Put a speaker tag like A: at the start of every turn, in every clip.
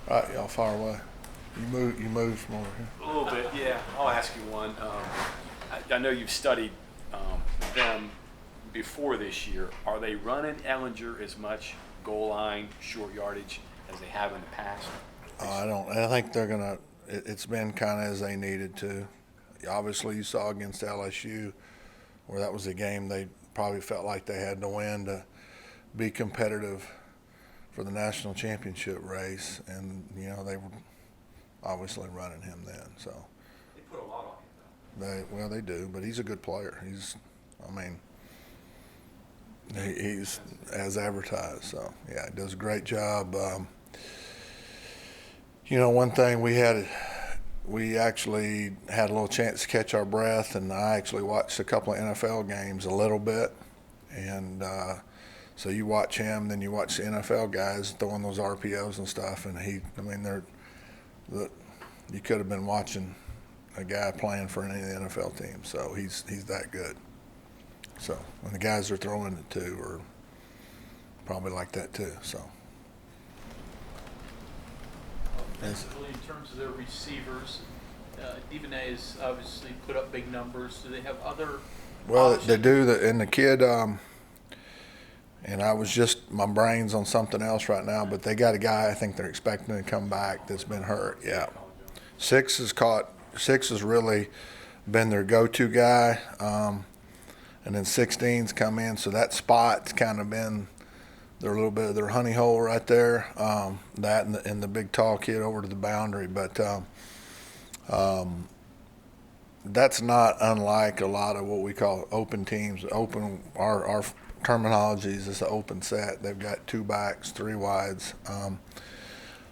A: All right, y'all fire away. You move from over here.
B: A little bit, yeah. I'll ask you one. I know you've studied them before this year. Are they running Ellinger as much goal line, short yardage as they have in the past?
A: I don't. I think they're gonna. It's been kind of as they needed to. Obviously, you saw against LSU, where that was a game they probably felt like they had to win to be competitive for the national championship race, and they were obviously running him then. So
B: They put a lot on him, though.
A: they do, but he's a good player. He's as advertised. So yeah, he does a great job. One thing we actually had a little chance to catch our breath, and I actually watched a couple of NFL games a little bit, and so you watch him, then you watch the NFL guys throwing those RPOs and stuff, and you could have been watching a guy playing for any of the NFL teams. So he's that good. So and the guys are throwing it too are probably like that too. So.
C: Offensively, in terms of their receivers, Divinay has obviously put up big numbers. Do they have other?
A: Well,
C: options?
A: they do. And the kid, and I was just my brain's on something else right now. But they got a guy I think they're expecting to come back that's been hurt. Yeah, Six has really been their go-to guy, and then 16's come in. So that spot's kind of been they're a little bit of their honey hole right there. That and the big tall kid over to the boundary, but that's not unlike a lot of what we call open teams. Open our terminology is an open set. They've got two backs, three wides.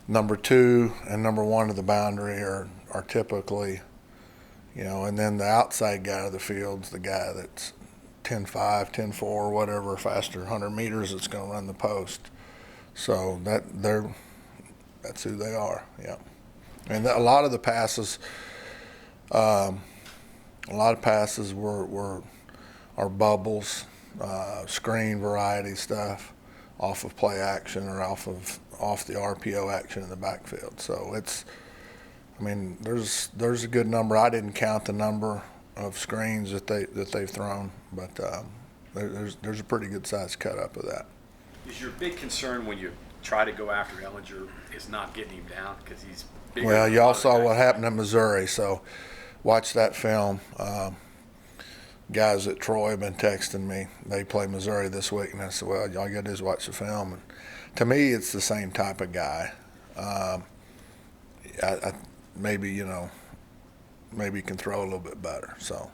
A: Number 2 and number 1 of the boundary are typically, and then the outside guy of the field's the guy that's 10-5, 10-4, whatever, faster 100 meters that's going to run the post. So that's who they are. Yeah, and a lot of the passes, are bubbles, screen variety stuff, off of play action or off the RPO action in the backfield. So there's a good number. I didn't count the number of screens that they've thrown, but there's a pretty good size cut up of that.
B: Is your big concern when you try to go after Ellinger is not getting him down because he's bigger?
A: Well,
B: than a
A: y'all
B: lot of
A: saw
B: guys?
A: what happened in Missouri, so watch that film. Guys at Troy have been texting me. They play Missouri this week, and I said, well, all you got to do is watch the film. And to me, it's the same type of guy. Maybe he can throw a little bit better. So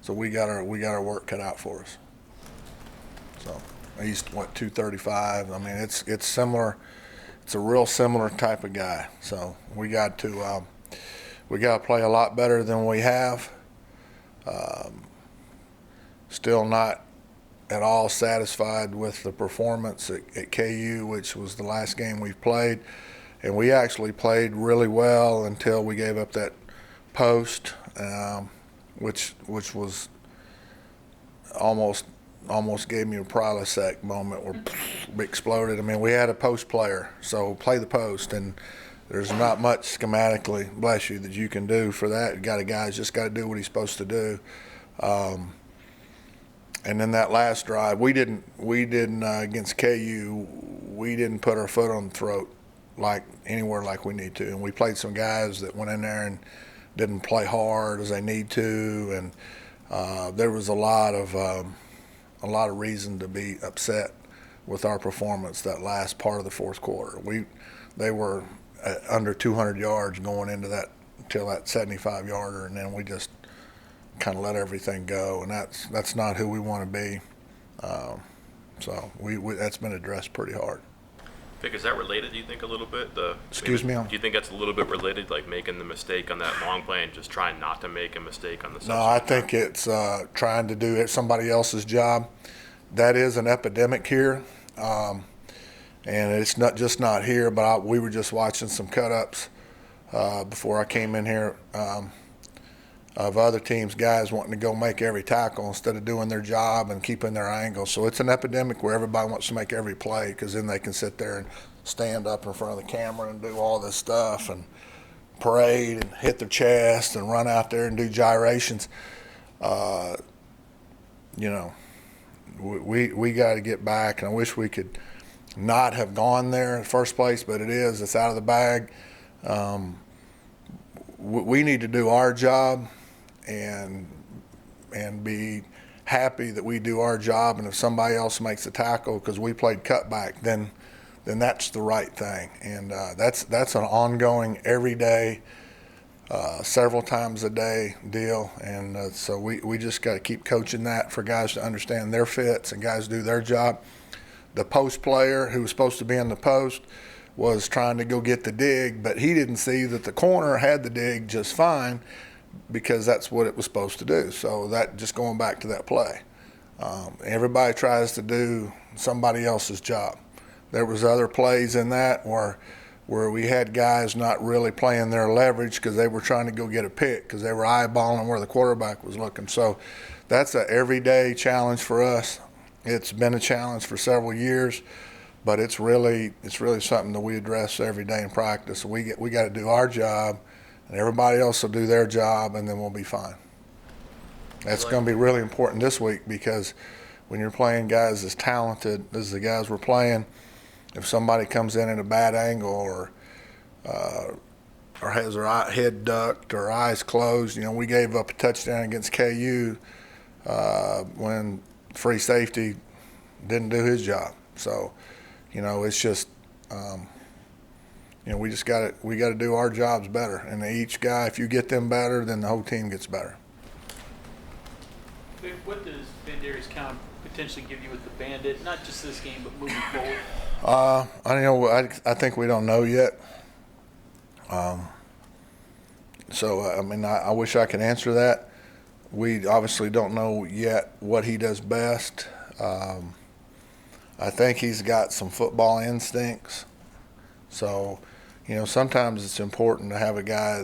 A: we got our work cut out for us. So he's 235. It's similar. It's a real similar type of guy. So we got to play a lot better than we have. Still not at all satisfied with the performance at KU, which was the last game we've played. And we actually played really well until we gave up that post, which was almost gave me a Prilosec moment where we exploded. We had a post player, so play the post, and there's not much schematically, bless you, that you can do for that. You got a guy who's just got to do what he's supposed to do. And then that last drive, we didn't against KU, we didn't put our foot on the throat anywhere like we need to. And we played some guys that went in there and didn't play hard as they need to, and there was a lot of reason to be upset with our performance that last part of the fourth quarter. They were at under 200 yards going into that until that 75-yarder, and then we just kind of let everything go, and that's not who we want to be. So that's been addressed pretty hard.
D: Vic, is that related, do you think, a little bit?
A: Excuse me?
D: Do you think that's a little bit related, like making the mistake on that long play and just trying not to make a mistake on the subsequent?
A: No, I think it's trying to do somebody else's job. That is an epidemic here, and it's not here, but we were just watching some cut-ups before I came in here of other teams' guys wanting to go make every tackle instead of doing their job and keeping their angle. So it's an epidemic where everybody wants to make every play because then they can sit there and stand up in front of the camera and do all this stuff and parade and hit their chest and run out there and do gyrations. You know, we got to get back, and I wish we could not have gone there in the first place, but it's out of the bag. We need to do our job and be happy that we do our job, and if somebody else makes a tackle because we played cutback, then that's the right thing. And that's an ongoing, everyday, several times a day deal. And so we just got to keep coaching that for guys to understand their fits and guys do their job. The post player who was supposed to be in the post was trying to go get the dig, but he didn't see that the corner had the dig just fine because that's what it was supposed to do. So that just going back to that play. Everybody tries to do somebody else's job. There was other plays in that where we had guys not really playing their leverage because they were trying to go get a pick because they were eyeballing where the quarterback was looking. So that's an everyday challenge for us. It's been a challenge for several years, but it's really something that we address every day in practice. We got to do our job, and everybody else will do their job, and then we'll be fine. That's going to be really important this week because when you're playing guys as talented as the guys we're playing, if somebody comes in at a bad angle or has their head ducked or eyes closed, you know, we gave up a touchdown against KU when free safety didn't do his job. So, you know, it's just, you know, we got to do our jobs better. And each guy, if you get them better, then the whole team gets better.
C: What does Bandera's count potentially give you with the Bandit? Not just this game, but moving forward.
A: I think we don't know yet. So I mean, I wish I could answer that. We obviously don't know yet what he does best. I think he's got some football instincts. So, you know, sometimes it's important to have a guy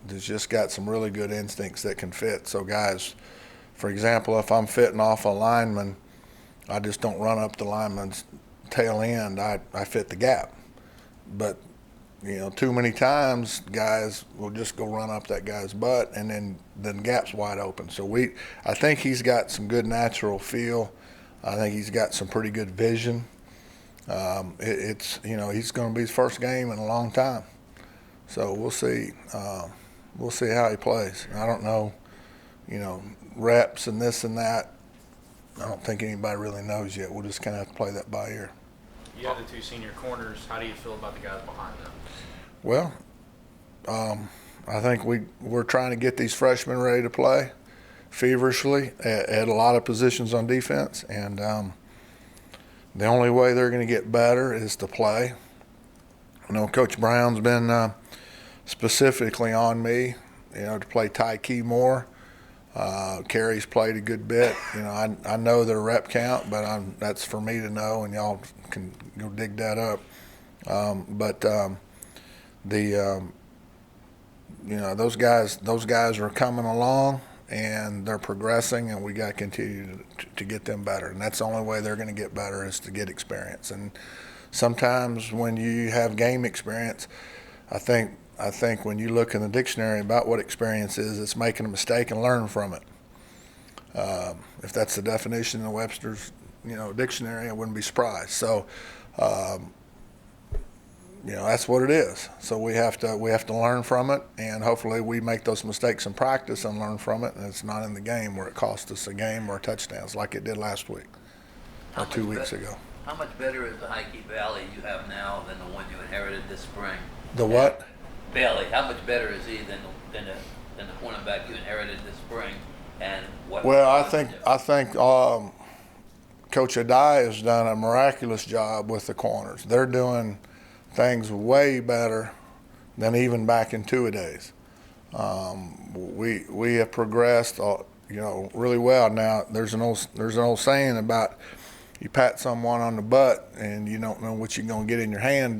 A: that's just got some really good instincts that can fit. So guys, for example, if I'm fitting off a lineman, I just don't run up the lineman's tail end. I fit the gap. But, you know, too many times guys will just go run up that guy's butt, and then the gap's wide open. So I think he's got some good natural feel. I think he's got some pretty good vision. It's you know, he's going to be his first game in a long time. So we'll see. We'll see how he plays. I don't know, you know, reps and this and that. I don't think anybody really knows yet. We'll just kind of have to play that by ear.
E: You have the two senior corners. How do you feel about the guys behind them?
A: Well, I think we're trying to get these freshmen ready to play feverishly at a lot of positions on defense, and the only way they're going to get better is to play. I know Coach Brown's been specifically on me, you know, to play Ty Key more. Carey's played a good bit. You know, I know their rep count, but that's for me to know, and y'all can go dig that up. You know, those guys are coming along and they're progressing, and we got to continue to get them better. And that's the only way they're going to get better is to get experience. And sometimes when you have game experience, I think when you look in the dictionary about what experience is, it's making a mistake and learning from it. If that's the definition in the Webster's, you know, dictionary, I wouldn't be surprised. So, you know, that's what it is. So we have to learn from it, and hopefully we make those mistakes in practice and learn from it, and it's not in the game where it cost us a game or touchdowns like it did last week or 2 weeks ago.
F: How much better is the Heike Bailey you have now than the one you inherited this spring?
A: The what?
F: Bailey, how much better is he than the cornerback you inherited this spring? And what?
A: Well, I think Coach Adai has done a miraculous job with the corners. They're doing things way better than even back in two-a-days. We have progressed, you know, really well. Now there's an old saying about you pat someone on the butt and you don't know what you're gonna get in your hand.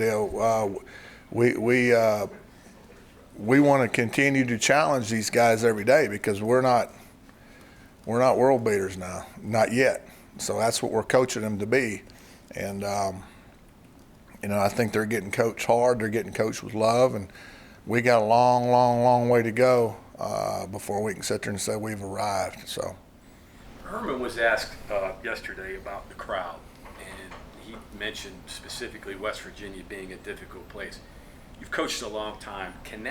A: We want to continue to challenge these guys every day because we're not world beaters now, not yet. So that's what we're coaching them to be, and I think they're getting coached hard. They're getting coached with love, and we got a long, long, long way to go before we can sit there and say we've arrived. So
B: Herman was asked yesterday about the crowd, and he mentioned specifically West Virginia being a difficult place. You've coached a long time. Can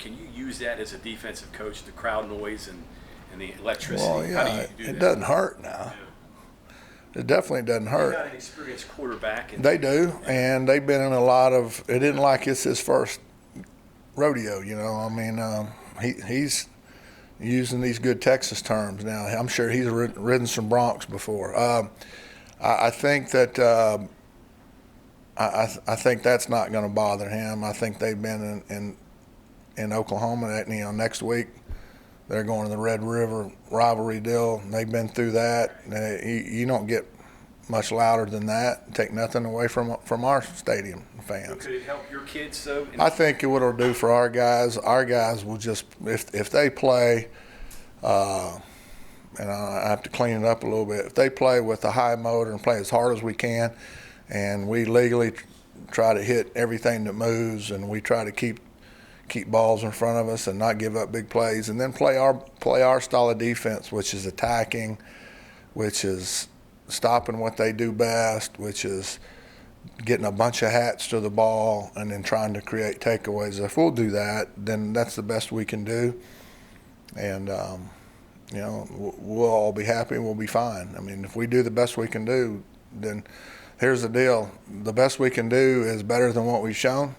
B: you use that as a defensive coach, the crowd noise and the electricity?
A: well,
B: How do
A: yeah,
B: you do
A: it
B: that?
A: doesn't hurt now. It definitely doesn't
B: You
A: hurt.
B: got an experienced quarterback. And
A: They do, and they've been in a lot of. It isn't like it's his first rodeo, I mean, he's using these good Texas terms now. I'm sure he's ridden some broncs before. I think that I think that's not going to bother him. I think they've been in Oklahoma. That next week they're going to the Red River rivalry deal. They've been through that. You don't get much louder than that. Take nothing away from our stadium fans.
B: could it help your kids though?
A: I think what it'll do for our guys will just, if they play, and I have to clean it up a little bit, if they play with a high motor and play as hard as we can, and we legally try to hit everything that moves, and we try to keep balls in front of us and not give up big plays, and then play our style of defense, which is attacking, which is stopping what they do best, which is getting a bunch of hats to the ball and then trying to create takeaways. If we'll do that, then that's the best we can do. And, we'll all be happy and we'll be fine. I mean, if we do the best we can do, then here's the deal. The best we can do is better than what we've shown.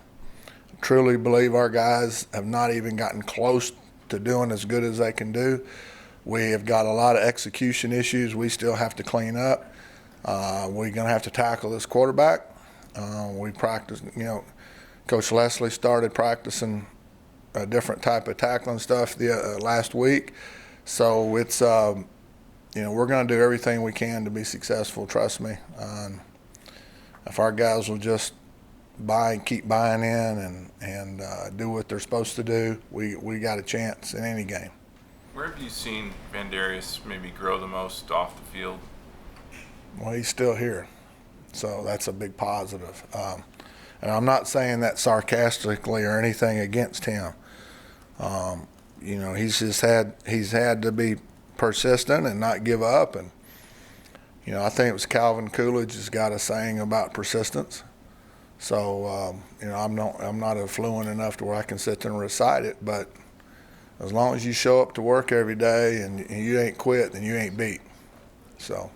A: Truly believe our guys have not even gotten close to doing as good as they can do. We have got a lot of execution issues we still have to clean up. We're going to have to tackle this quarterback. We practice, Coach Leslie started practicing a different type of tackling stuff last week. So it's, we're going to do everything we can to be successful, trust me. If our guys will just keep buying in and do what they're supposed to do, we got a chance in any game.
G: Where have you seen Vandarius maybe grow the most off the field?
A: Well, he's still here, so that's a big positive. And I'm not saying that sarcastically or anything against him. He's had to be persistent and not give up. And I think it was Calvin Coolidge has got a saying about persistence. So I'm not fluent enough to where I can sit there and recite it, but as long as you show up to work every day and you ain't quit, then you ain't beat. So.